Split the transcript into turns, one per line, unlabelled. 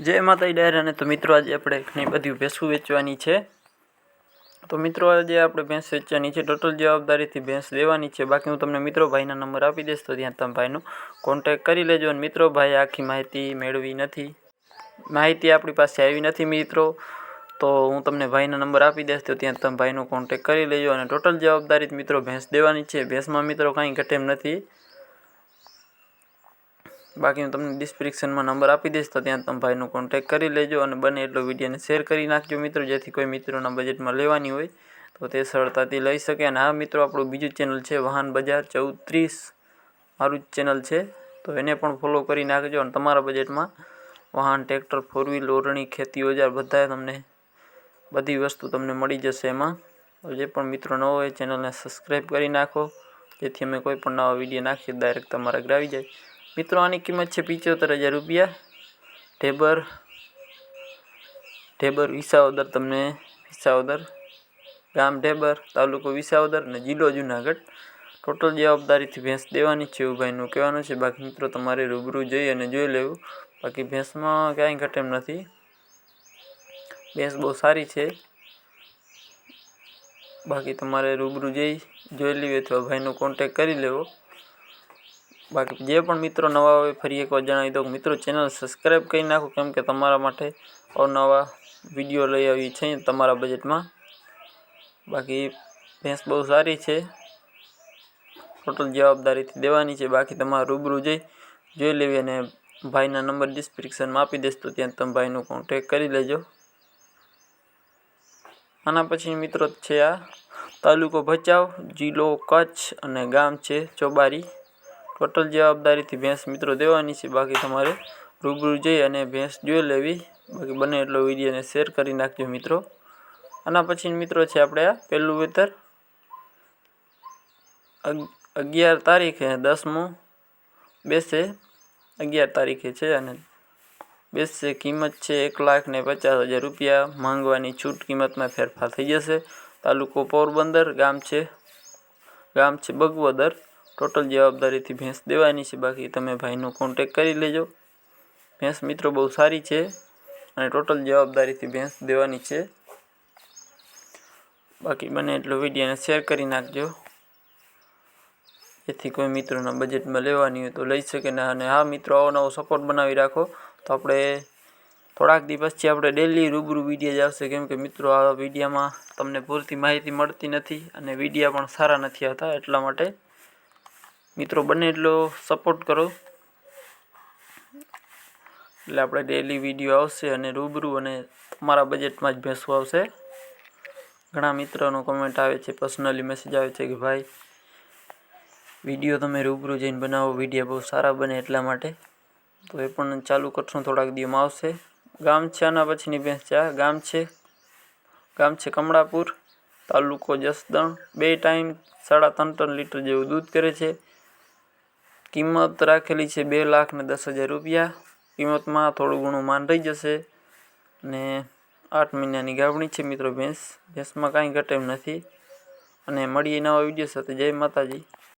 जय माताजी डायरा। तो मित्रों आज આપણે ઘણી બધી ભેંસો વેચવાની છે। તો મિત્રો આજે આપણે ભેંસ વેચવાની છે। ટોટલ જવાબદારીથી ભેંસ લેવાની છે। બાકી હું તમને મિત્રો ભાઈના નંબર આપી દઈશ, તો ત્યાં તમે ભાઈનો કોન્ટેક્ટ કરી લેજો। અને મિત્રો ભાઈ આખી માહિતી મેળવી નથી, માહિતી આપણી પાસે આવી નથી મિત્રો, તો હું તમને ભાઈના નંબર આપી દઈશ, તો ત્યાં તમે ભાઈનો કોન્ટેક્ટ કરી લેજો। અને ટોટલ જવાબદારી મિત્રો ભેંસ દેવાની છે। ભેંસમાં મિત્રો કાંઈ ઘટે એમ નથી। बाकी हूँ तमने डिस्क्रिप्शन में नंबर आपी दईश, तो त्या तम भाईनो कॉन्टेक्ट करी लेजो। और बने एटलो विडियो ने शेर करी नाखजो मित्रों, जेथी कोई मित्रों बजेट में लेवानी होय तो ते सरळताथी लई सके। अने हाँ मित्रों आपणुं बीजुं चेनल है वाहन बजार 1430 मारुं चेनल है, तो एने पण फॉलो करी नाखजो। अने तमारा बजेट में वाहन, ट्रेक्टर, 4 व्हील, ओरणी, खेती औजार बधाय तमने बधी वस्तु तमने मळी जशे एमां। तो जे पण मित्रों नवो होय चेनल ने सब्सक्राइब करी नाखो, जेथी अमे कोई पण नवा विडियो नाखीए डायरेक्ट तमारा घरे आवी जाय। मित्रों आनी किंमत है 75,000 रुपया। ढेबर ढेबर विसावदर, तमने विसावदर गाम ढेबर, तालुको विसावदर ने जिल्लो जूनागढ़। टोटल जवाबदारी थी भैंस देवानी छे एवुं भाईनुं कहेवानुं छे। बाकी मित्रों तमारे रूबरू जई अने जोई लेवुं। बाकी भैंस में कांई घटे एम नथी, भैंस बहुत सारी छे। बाकी तमारे रूबरू जई जोई लेवी अथवा भाईनो कॉन्टेक्ट करी लेवो। बाकी जे पण मित्रों नवा होय फरी एक बार जणावी दो मित्रों चेनल सब्सक्राइब करी नाखो, केम के तमारा माटे अवनवा विडियो लई आवी छे तमारा बजेट में। बाकी भैंस बहुत सारी छे, टोटल जवाबदारी थी देवानी छे। बाकी तमारे रूबरू जई जोई लेवी अने भाईना नंबर डिस्क्रिप्शन में आपी दईश, तो त्यां तमे भाईनो कॉन्टेक्ट करी लेजो। आना पछी मित्रों छे आ तालुको भचाउ, जिल्लो कच्छ अने गाम छे चोबारी। टोटल जवाबदारी थी भैंस मित्रों देवानी छे। बाकी तमारे रूबरू जई अने भैंस जोई लेवी। बाकी बने एटलो विडियो ने शेर करी नाखजो मित्रों। आना पछी मित्रों छे आपणे आ पहेलुं वेतर 11 तारीखे 10मुं बेसे 11 तारीखे छे अने बेसे किंमत छे 1,50,000 रुपया। मांगवानी छूट किंमत में फेरफार थई जशे। तालुको पोरबंदर, गाम छे बगवदर। टोटल जवाबदारी थी भैंस देवानी छे। बाकी तमे भाईनो कॉन्टेक्ट करी लेजो। भैंस मित्रों बहुत सारी छे अने टोटल जवाबदारी थी भैंस देवानी छे। बाकी बने एटलो विडियो ने शेर करी नाखजो, जेथी कोई मित्रों बजेट में लेवानी होय तो लई सके। अने हाँ मित्रों अवनवो सपोर्ट बनावी राखो, तो आपणे थोड़ाक दी पछी आपणे डेली रूबरू विडियो आवशे। केम के मित्रों आ विडियो में तमने पूरती माहिती मळती नथी अने विडियो पण सारा नथी आवता, एटला माटे मित्रों बने एटलो सपोर्ट करो એટલે આપણે डेली विडियो आवशे अने रूबरू अने तमारा बजेट में ज भैंसो आवशे। घणा मित्रों कमेंट आवे छे, पर्सनली मैसेज आवे छे कि भाई विडियो तमे रूबरू जईने बनावो, विडियो बहुत सारा बने एटला माटे। तो ए पण चालू करशुं, थोड़ाक दिवसमां आवशे। गाम छे आना पछीनी भैंस छे, गाम छे कमळापुर, तालुको जसदण। 2 टाइम 3.5 टन लीटर जेवुं दूध करे छे। किंमत राखेली छे 2,10,000 रुपया। किंमत में थोड़ू घणुं मान रही जशे ने 8 महीनानी गाभणी छे मित्रों भैंस में कांई घटे एम नथी। अने मळीए नवा विडियो साथे। जय माताजी।